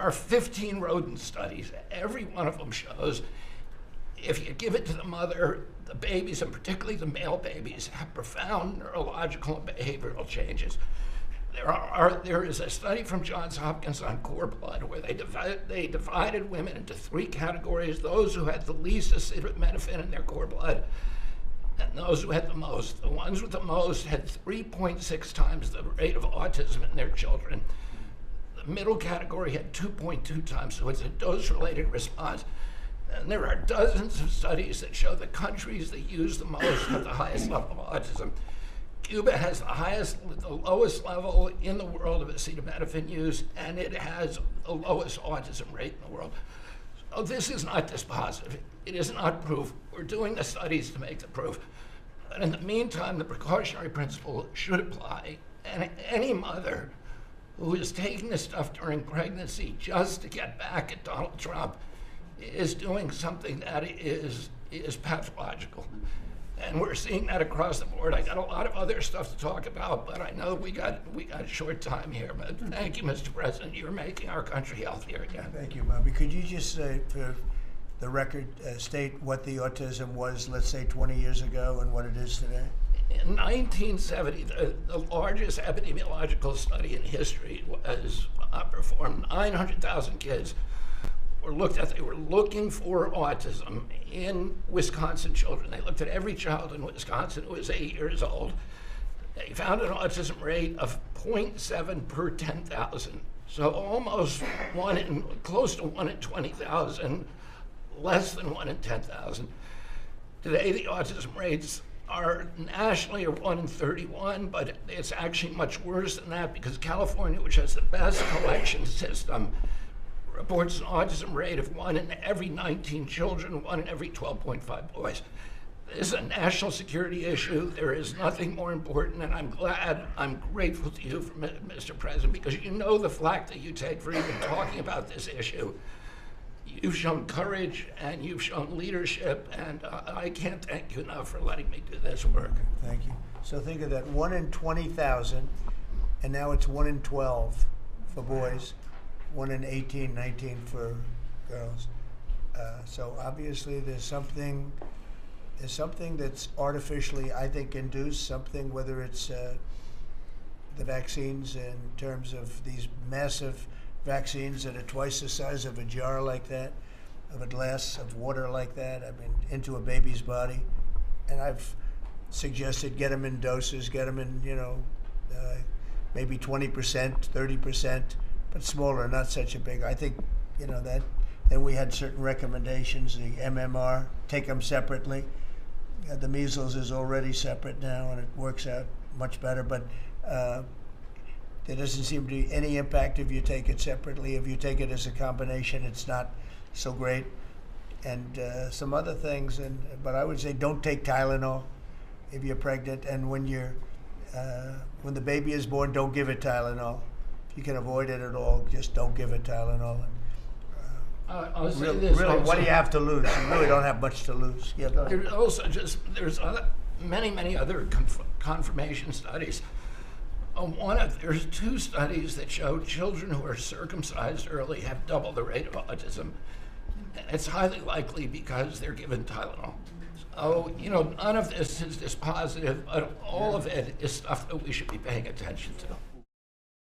are 15 rodent studies. Every one of them shows if you give it to the mother, the babies, and particularly the male babies, have profound neurological and behavioral changes. There is a study from Johns Hopkins on cord blood where they divided women into 3 categories: those who had the least acetaminophen in their cord blood, and those who had the most. The ones with the most had 3.6 times the rate of autism in their children. The middle category had 2.2 times, so it's a dose-related response. And there are dozens of studies that show the countries that use the most have the highest level of autism. Cuba has the lowest level in the world of acetaminophen use, and it has the lowest autism rate in the world. So this is not dispositive. It is not proof. We're doing the studies to make the proof. But in the meantime, the precautionary principle should apply. And any mother who is taking this stuff during pregnancy just to get back at Donald Trump is doing something that is pathological. And we're seeing that across the board. I got a lot of other stuff to talk about, but I know we got a short time here. But thank you, Mr. President. You're making our country healthier again. Thank you, Bobby. Could you just, for the record, state what the autism was, let's say, 20 years ago and what it is today? In 1970, the largest epidemiological study in history was performed. 900,000 kids were looked at. They were looking for autism in Wisconsin children. They looked at every child in Wisconsin who was 8 years old. They found an autism rate of 0.7 per 10,000. So almost close to 1 in 20,000, less than 1 in 10,000. Today, the autism rates are nationally 1 in 31, but it's actually much worse than that because California, which has the best collection system, reports an autism rate of 1 in every 19 children, 1 in every 12.5 boys. This is a national security issue. There is nothing more important, and I'm grateful to you, Mr. President, because you know the flack that you take for even talking about this issue. You've shown courage and you've shown leadership, and I can't thank you enough for letting me do this work. Thank you. So think of that, 1 in 20,000, and now it's 1 in 12 for boys, 1 in 18, 19 for girls. So obviously there's something that's artificially, I think, induced, something, whether it's the vaccines in terms of these massive vaccines that are twice the size of a jar like that, of a glass of water like that, I mean, into a baby's body. And I've suggested get them in doses, get them in, maybe 20%, 30%, but smaller, not such a big. I think, that. Then we had certain recommendations, the MMR, take them separately. The measles is already separate now, and it works out much better, but there doesn't seem to be any impact if you take it separately. If you take it as a combination, it's not so great. And some other things, but I would say don't take Tylenol if you're pregnant, and when the baby is born, don't give it Tylenol. If you can avoid it at all, just don't give it Tylenol. I'll say really, this what do you have to lose? You really don't have much to lose. Yeah, go ahead. There's many other confirmation studies. There's 2 studies that show children who are circumcised early have double the rate of autism. And it's highly likely because they're given Tylenol. So, none of this is dispositive, but all of it is stuff that we should be paying attention to.